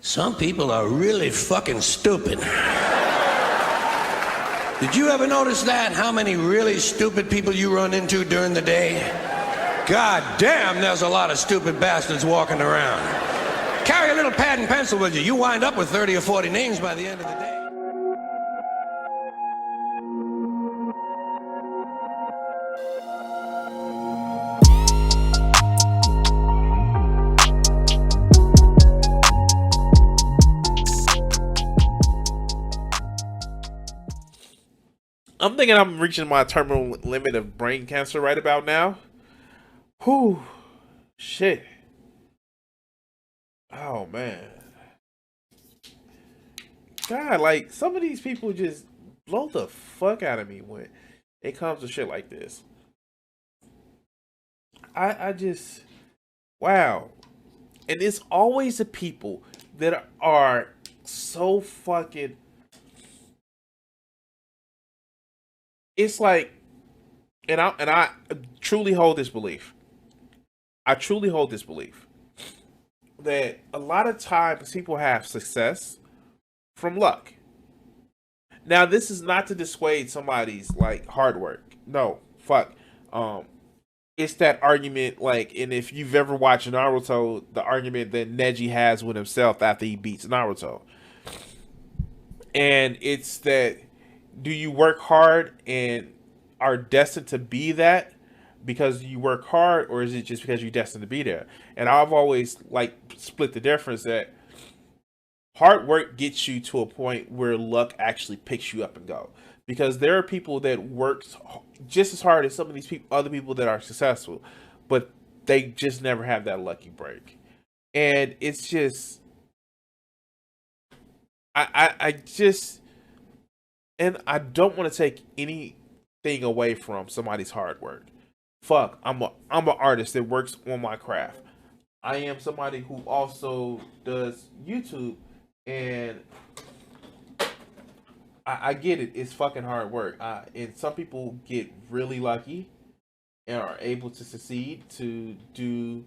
Some people are really fucking stupid. Did you ever notice that? How many really stupid people you run into during the day? God damn, there's a lot of stupid bastards walking around. Carry a little pad and pencil with you. You wind up with 30 or 40 names by the end of the day. I'm thinking I'm reaching my terminal limit of brain cancer right about now. Whew. Shit. Oh, man. God, like, some of these people just blow the fuck out of me when it comes to shit like this. I just, wow. And it's always the people that are so fucking, it's like, and I truly hold this belief. I truly hold this belief that a lot of times people have success from luck. Now, this is not to dissuade somebody's like hard work. No, fuck. It's that argument, like, and if you've ever watched Naruto, the argument that Neji has with himself after he beats Naruto, and it's that: do you work hard and are destined to be that because you work hard, or is it just because you're destined to be there? And I've always like split the difference that hard work gets you to a point where luck actually picks you up and go. Because there are people that work just as hard as some of these people, other people that are successful, but they just never have that lucky break. And it's just, I just, and I don't want to take anything away from somebody's hard work. Fuck, I'm an artist that works on my craft. I am somebody who also does YouTube, and I get it. It's fucking hard work. And some people get really lucky and are able to succeed to do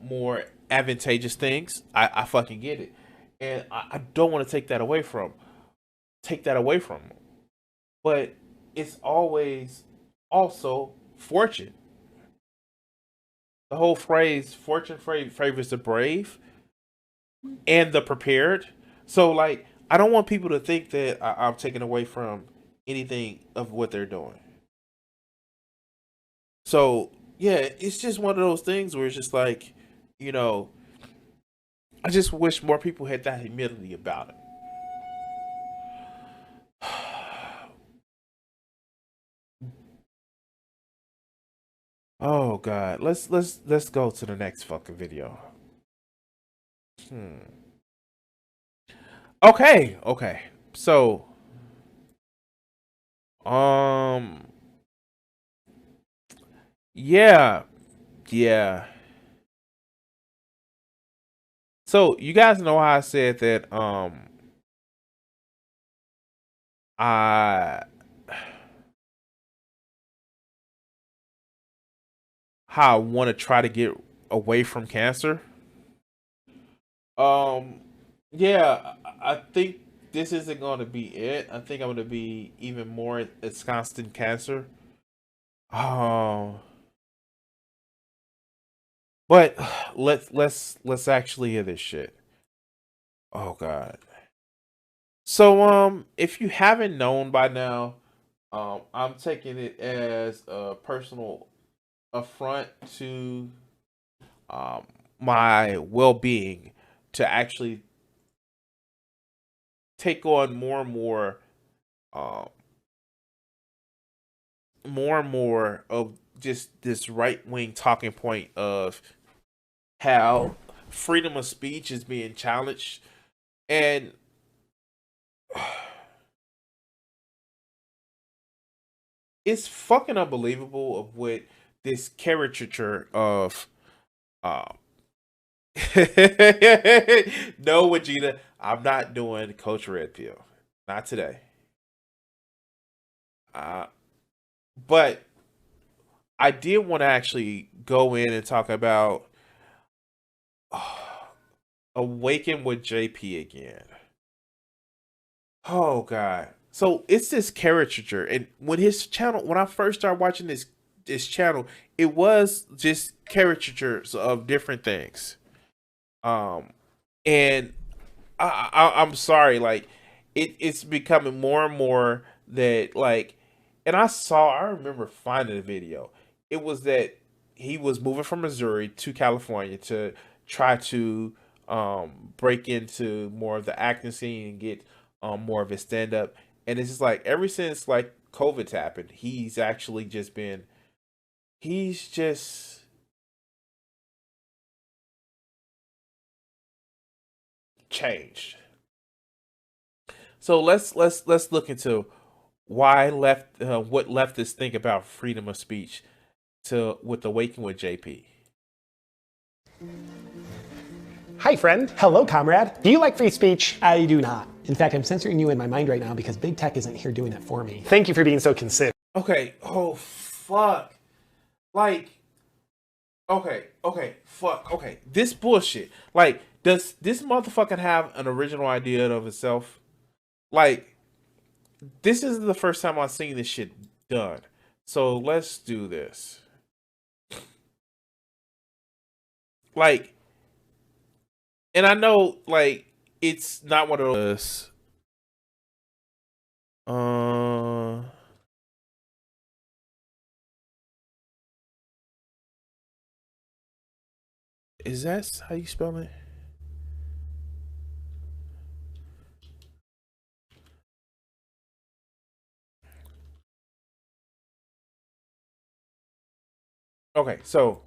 more advantageous things. I fucking get it, and I don't want to take that away from them. But it's always also fortune. The whole phrase "fortune favors the brave and the prepared." So, like, I don't want people to think that I'm taking away from anything of what they're doing. So, yeah, it's just one of those things where it's just like, you know, I just wish more people had that humility about it. Oh God, let's go to the next fucking video. Hmm. Okay. So, um, yeah, yeah. So you guys know how I said that I how I want to try to get away from cancer. Um, yeah, I think this isn't going to be it. I think I'm going to be even more it's constant cancer. Um, but let's actually hear this shit. Oh God. So if you haven't known by now, I'm taking it as a personal affront to um my well-being to actually take on um more and more of just this right-wing talking point of how freedom of speech is being challenged. And it's fucking unbelievable of what this caricature of um no, Vegeta, I'm not doing Coach Red Pill. Not today. Uh but I did want to actually go in and talk about Awaken with JP again. Oh god. So it's this caricature, and when I first started watching this channel, it was just caricatures of different things. And I'm sorry, like it's becoming more and more that like, and I remember finding a video. It was that he was moving from Missouri to California to try to break into more of the acting scene and get more of his stand up. And it's just like ever since like COVID's happened, he's just changed. So let's look into what leftists think about freedom of speech to with Awaken with JP. Hi, friend. Hello, comrade. Do you like free speech? I do not. In fact, I'm censoring you in my mind right now because big tech isn't here doing it for me. Thank you for being so considerate. Okay. Oh, fuck. Like, okay. Fuck. Okay. This bullshit. Like, does this motherfucker have an original idea of itself? Like, this isn't the first time I've seen this shit done. So let's do this. Like, and I know, like, it's not one of those. Is that how you spell it? Okay, so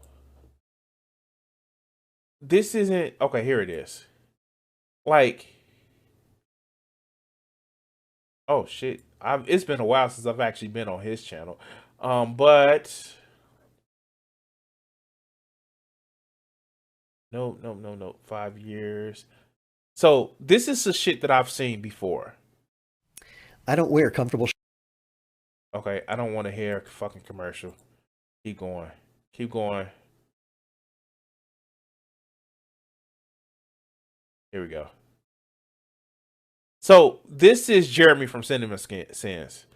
this isn't okay. Here it is. Like, oh shit! It's been a while since I've actually been on his channel, but no. 5 years. So this is the shit that I've seen before. I don't wear comfortable. Okay, I don't want to hear a fucking commercial. Keep going. Keep going. Here we go. So this is Jeremy from Cinema Sins,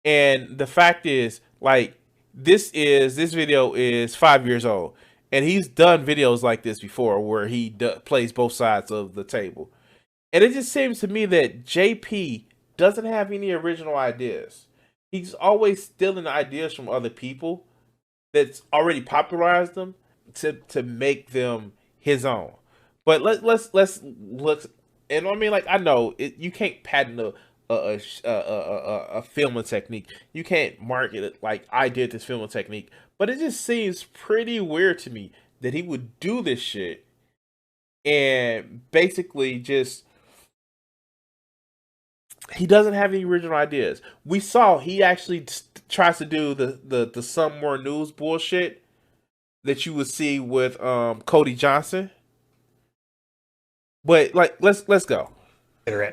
and the fact is, like, this video is 5 years old, and he's done videos like this before where he plays both sides of the table, and it just seems to me that JP doesn't have any original ideas. He's always stealing ideas from other people that's already popularized them to make them his own. But let's look. And I mean, like, I know you can't patent a filming technique. You can't market it like I did this filming technique. But it just seems pretty weird to me that he would do this shit and basically just he doesn't have any original ideas. We saw he actually tries to do the some more news bullshit that you would see with Cody Johnson. But like, let's go.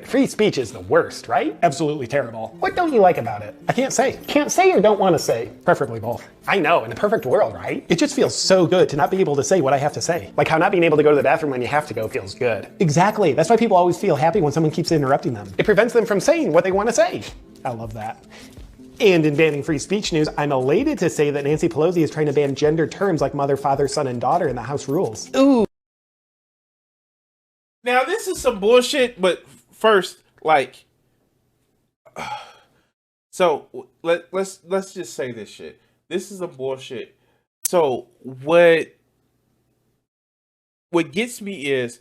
Free speech is the worst, right? Absolutely terrible. What don't you like about it? I can't say. Can't say or don't want to say. Preferably both. I know, in a perfect world, right? It just feels so good to not be able to say what I have to say. Like how not being able to go to the bathroom when you have to go feels good. Exactly. That's why people always feel happy when someone keeps interrupting them. It prevents them from saying what they want to say. I love that. And in banning free speech news, I'm elated to say that Nancy Pelosi is trying to ban gender terms like mother, father, son, and daughter in the House rules. Ooh. Now this is some bullshit, but first, like, so let's just say this shit. This is a bullshit. So what gets me is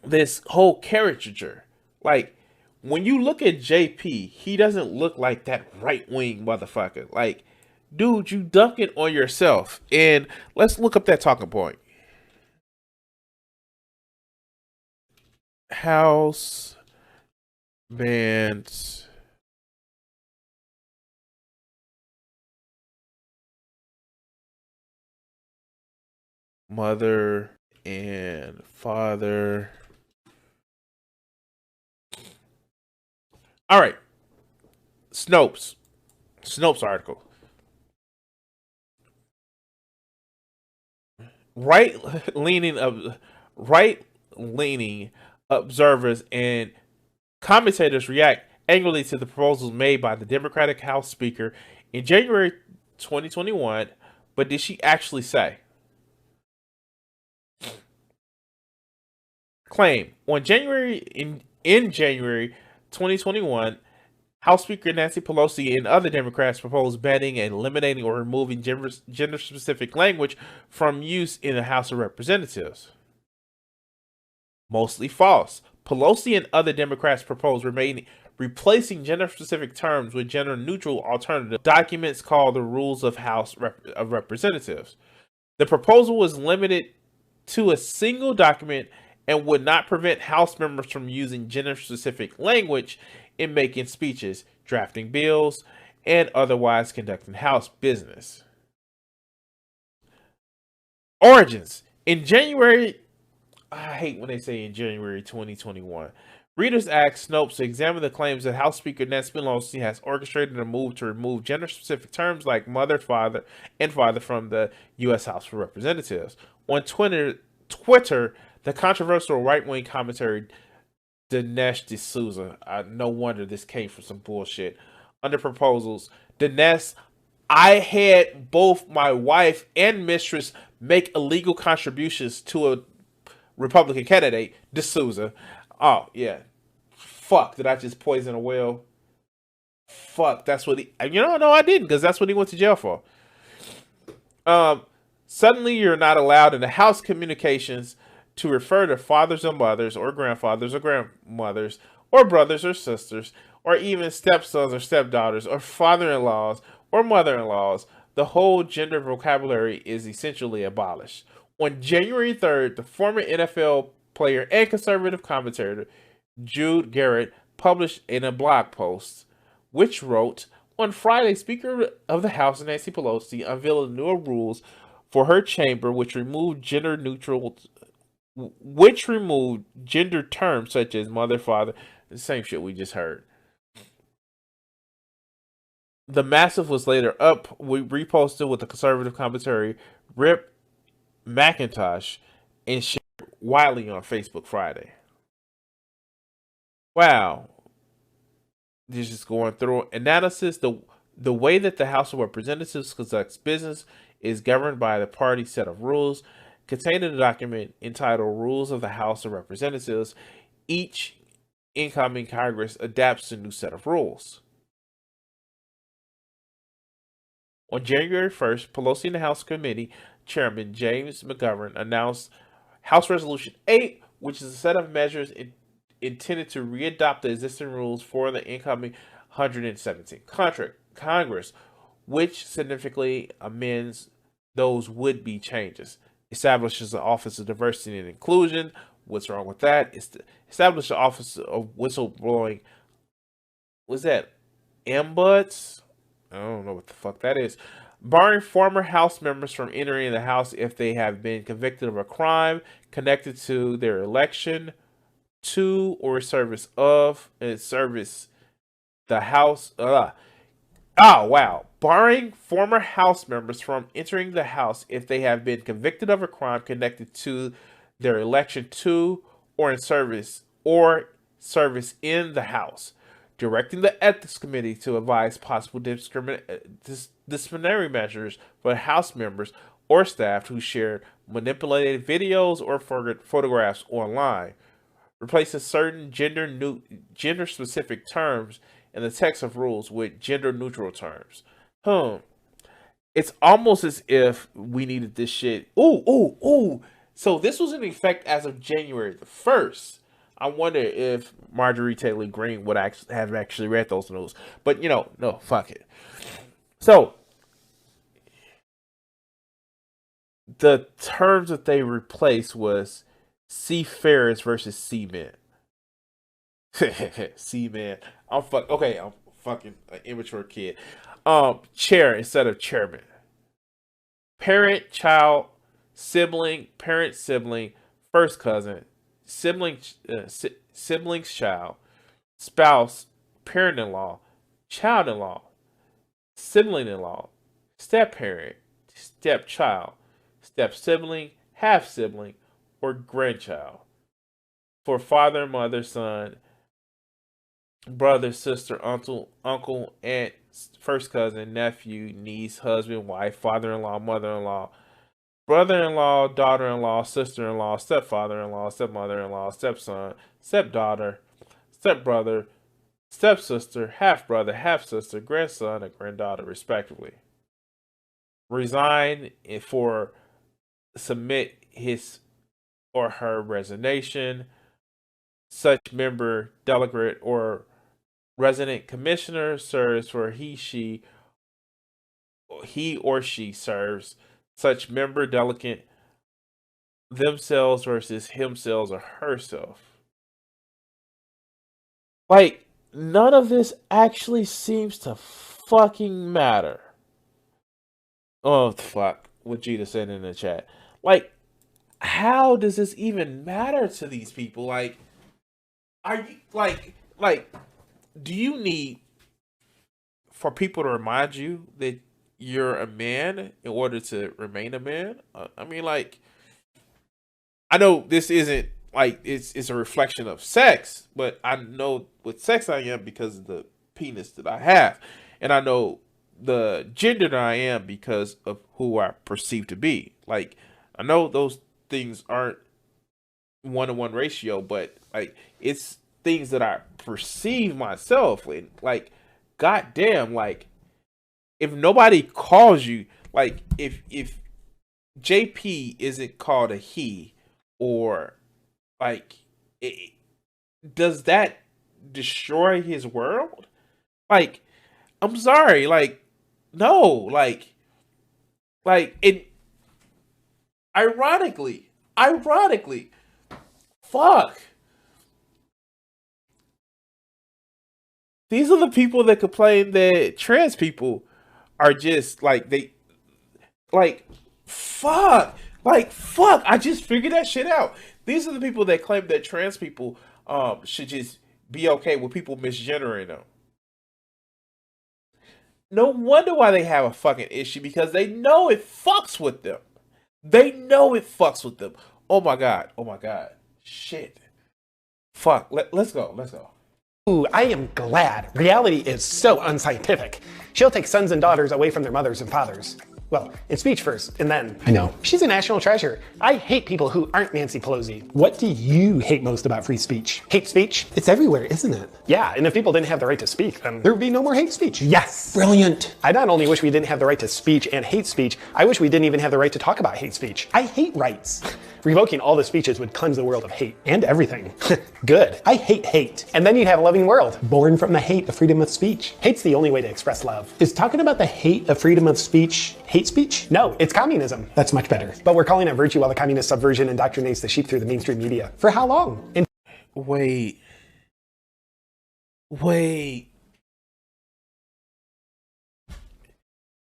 this whole caricature. Like, when you look at JP, he doesn't look like that right-wing motherfucker. Like, dude, you dunk it on yourself. And let's look up that talking point. House bans mother and father. All right. Snopes article. Right leaning observers and commentators react angrily to the proposals made by the Democratic House Speaker in January 2021. But did she actually say? Claim on January in January 2021, House Speaker Nancy Pelosi and other Democrats proposed banning and eliminating or removing gender-specific language from use in the House of Representatives. Mostly false. Pelosi and other Democrats proposed replacing gender-specific terms with gender-neutral alternative documents called the Rules of House of Representatives. The proposal was limited to a single document and would not prevent House members from using gender-specific language in making speeches, drafting bills, and otherwise conducting House business. Origins. In January, I hate when they say in January 2021, readers asked Snopes to examine the claims that House Speaker Nancy Pelosi has orchestrated a move to remove gender-specific terms like mother, father, and father from the U.S. House of Representatives. On Twitter, the controversial right-wing commentary Dinesh D'Souza, no wonder this came from some bullshit, under proposals, Dinesh, I had both my wife and mistress make illegal contributions to a Republican candidate, D'Souza. Oh, yeah. Fuck, did I just poison a well? Fuck, that's what he... No, I didn't, because that's what he went to jail for. Suddenly, you're not allowed in the House communications to refer to fathers or mothers, or grandfathers or grandmothers, or brothers or sisters, or even stepsons or stepdaughters, or father-in-laws or mother-in-laws. The whole gender vocabulary is essentially abolished. On January 3rd, the former NFL player and conservative commentator Jude Garrett published in a blog post, which wrote, on Friday, Speaker of the House Nancy Pelosi unveiled new rules for her chamber which removed gender terms such as mother, father, the same shit we just heard. The massive was later reposted with the conservative commentary Rip McIntosh and shared widely on Facebook Friday. Wow. This is going through analysis. The way that the House of Representatives conducts business is governed by the party set of rules contained in a document entitled Rules of the House of Representatives. Each incoming Congress adapts a new set of rules. On January 1st, Pelosi and the House Committee Chairman James McGovern announced House Resolution 8, which is a set of measures intended to readopt the existing rules for the incoming 117th Congress, which significantly amends those would-be changes. Establishes the Office of Diversity and Inclusion. What's wrong with that? Established the Office of Whistleblowing. What's that? Ombuds? I don't know what the fuck that is. Barring former House members from entering the House if they have been convicted of a crime connected to their election to or service of the House. Barring former House members from entering the House if they have been convicted of a crime connected to their election to or in service in the House. Directing the Ethics Committee to advise possible disciplinary measures for House members or staff who shared manipulated videos or photographs online. Replaces certain gender-specific terms in the text of rules with gender-neutral terms. It's almost as if we needed this shit. Ooh. So this was in effect as of January the 1st. I wonder if Marjorie Taylor Greene would have actually read those news. But, no, fuck it. So, the terms that they replaced was seafarers versus seamen. Seaman. I'm fucking an immature kid. Chair instead of chairman. Parent, child, sibling, parent, sibling, first cousin, sibling's child, spouse, parent-in-law, child-in-law, sibling-in-law, step-parent, step-child, step-sibling, half-sibling, or grandchild. for father, mother, son, brother, sister, uncle, aunt, first cousin, nephew, niece, husband, wife, father-in-law, mother-in-law, brother-in-law, daughter-in-law, sister-in-law, stepfather-in-law, stepmother-in-law, stepson, stepdaughter, stepbrother, stepsister, half-brother, half-sister, grandson, and granddaughter, respectively. Resign for submit his or her resignation. Such member, delegate, or resident commissioner serves for he or she serves. Such member, delegate, themselves versus himself or herself. Like, none of this actually seems to fucking matter. Oh, fuck. What Gita said in the chat. Like, how does this even matter to these people? Like, are you, like, do you need for people to remind you that you're a man in order to remain a man? I mean, like, I know this isn't, like, it's a reflection of sex, but I know what sex I am because of the penis that I have. And I know the gender that I am because of who I perceive to be. Like, I know those things aren't 1-to-1 ratio, but like, it's things that I perceive myself. And like, goddamn, like, if nobody calls you, like, if JP isn't called a he, or like, does that destroy his world? Like, I'm sorry, like, no, like it. Ironically, fuck. These are the people that complain that trans people are just like, they, like, fuck. Like, fuck. I just figured that shit out. These are the people that claim that trans people should just be okay with people misgendering them. No wonder why they have a fucking issue, because they know it fucks with them. They know it fucks with them. Oh my god. Oh my god. Shit. Fuck. Let's go. Let's go. Ooh, I am glad. Reality is so unscientific. She'll take sons and daughters away from their mothers and fathers. Well, in speech first, and then, I know, she's a national treasure. I hate people who aren't Nancy Pelosi. What do you hate most about free speech? Hate speech? It's everywhere, isn't it? Yeah, and if people didn't have the right to speak, then there would be no more hate speech. Yes! Brilliant! I not only wish we didn't have the right to speech and hate speech, I wish we didn't even have the right to talk about hate speech. I hate rights. Revoking all the speeches would cleanse the world of hate and everything. Good. I hate hate. And then you'd have a loving world, born from the hate of freedom of speech. Hate's the only way to express love. Is talking about the hate of freedom of speech hate speech? No, it's communism. That's much better. But we're calling it virtue while the communist subversion indoctrinates the sheep through the mainstream media. For how long? Wait.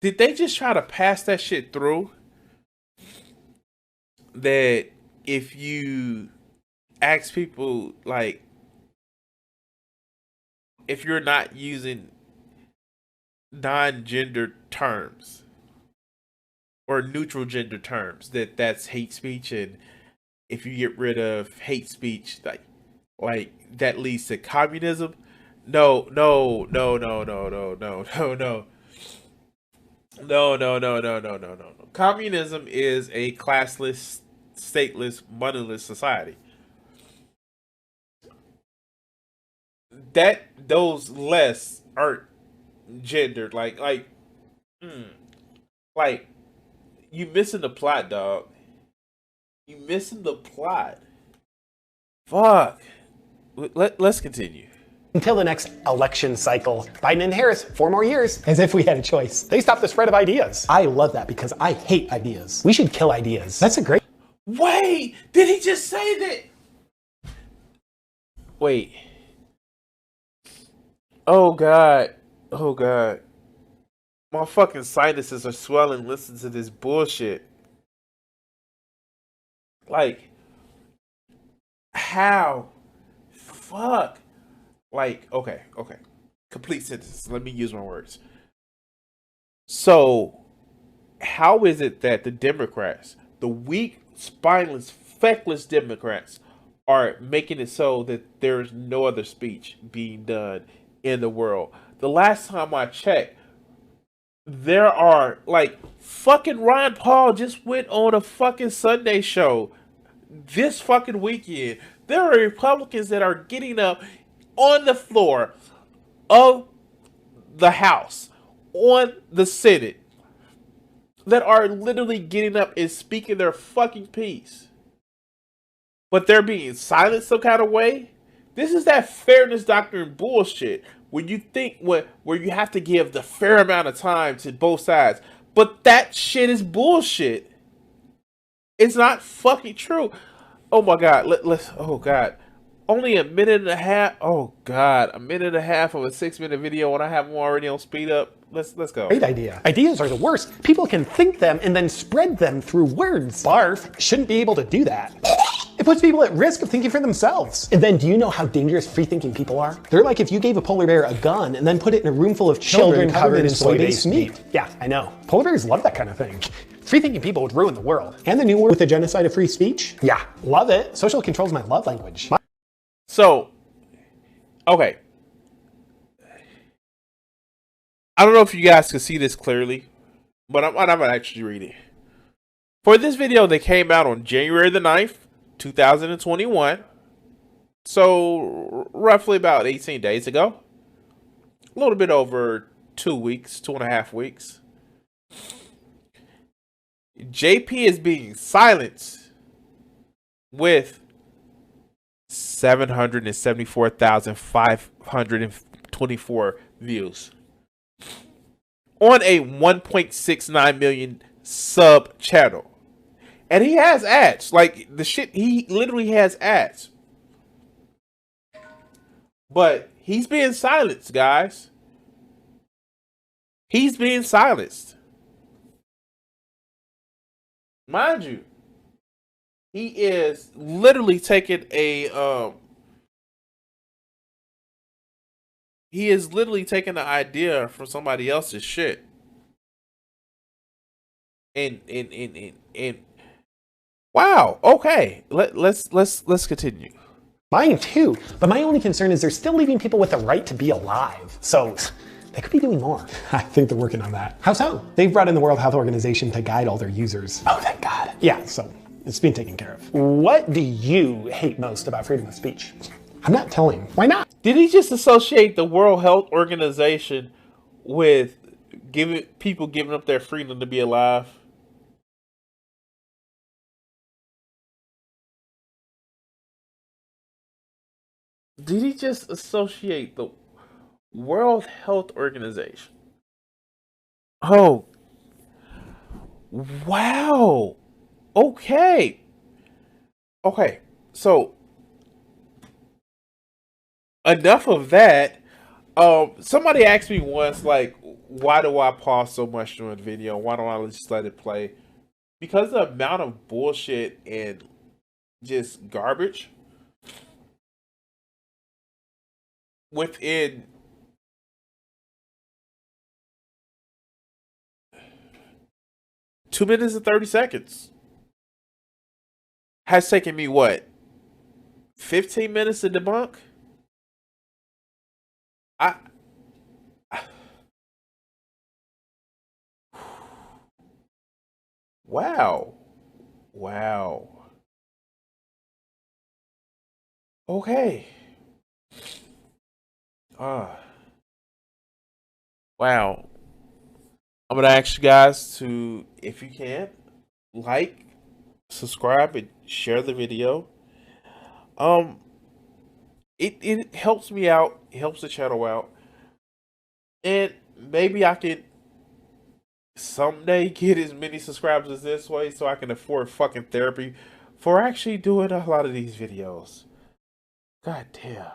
Did they just try to pass that shit through? That if you ask people, like, if you're not using non-gender terms or neutral gender terms, that's hate speech, and if you get rid of hate speech, like that leads to communism? No. Communism is a classless, stateless, moneyless society. Those less aren't gendered. Like you missing the plot, dog. You missing the plot. Fuck. Let's continue. Until the next election cycle. Biden and Harris, 4 more years, as if we had a choice. They stopped the spread of ideas. I love that because I hate ideas. We should kill ideas. That's a great... Wait, did he just say that? Wait. Oh god. My fucking sinuses are swelling. Listen to this bullshit. Like, how? Fuck. Like, okay. Complete sentence. Let me use my words. So, how is it that the Democrats, the weak, spineless, feckless Democrats, are making it so that there's no other speech being done in the world. The last time I checked, there are like fucking Ron Paul just went on a fucking Sunday show this fucking weekend. There are Republicans that are getting up on the floor of the House, on the Senate, that are literally getting up and speaking their fucking piece. But they're being silenced some kind of way. This is that fairness doctrine bullshit. When you think where you have to give the fair amount of time to both sides. But that shit is bullshit. It's not fucking true. Oh my God. Let's oh God. Only a minute and a half. Oh God. A minute and a half of a 6-minute video when I have them already on speed up. Let's go. Great idea. Ideas are the worst. People can think them and then spread them through words. Barf shouldn't be able to do that. It puts people at risk of thinking for themselves. And then do you know how dangerous free-thinking people are? They're like if you gave a polar bear a gun and then put it in a room full of children covered in soy-based meat. Yeah, I know. Polar bears love that kind of thing. Free-thinking people would ruin the world. And the new war with the genocide of free speech? Yeah, love it. Social control's my love language. So, okay. I don't know if you guys can see this clearly, but I'm gonna actually read it. For this video, they came out on January the 9th, 2021. So, roughly about 18 days ago. A little bit over 2 weeks, 2.5 weeks. JP is being silenced with 774,524 views on a 1.69 million sub channel. And he has ads. Like the shit, he literally has ads. But he's being silenced, guys. He's being silenced. Mind you, he is literally taking a he is literally taking the idea from somebody else's shit. And wow, okay. Let's continue. Mine too, but my only concern is they're still leaving people with the right to be alive. So they could be doing more. I think they're working on that. How so? They've brought in the World Health Organization to guide all their users. Oh, thank God. Yeah, so it's being taken care of. What do you hate most about freedom of speech? I'm not telling. Why not? Did he just associate the World Health Organization with people giving up their freedom to be alive? Did he just associate the World Health Organization? Oh, wow. Okay. So enough of that. Somebody asked me once, like, why do I pause so much during the video? Why don't I just let it play? Because the amount of bullshit and just garbage within two minutes and 30 seconds has taken me what? 15 minutes to debunk? Wow. Okay. Wow. I'm gonna ask you guys to, if you can, like, subscribe, and share the video. It helps me out. It helps the channel out, and maybe I can someday get as many subscribers as this way, so I can afford fucking therapy for actually doing a lot of these videos. God damn.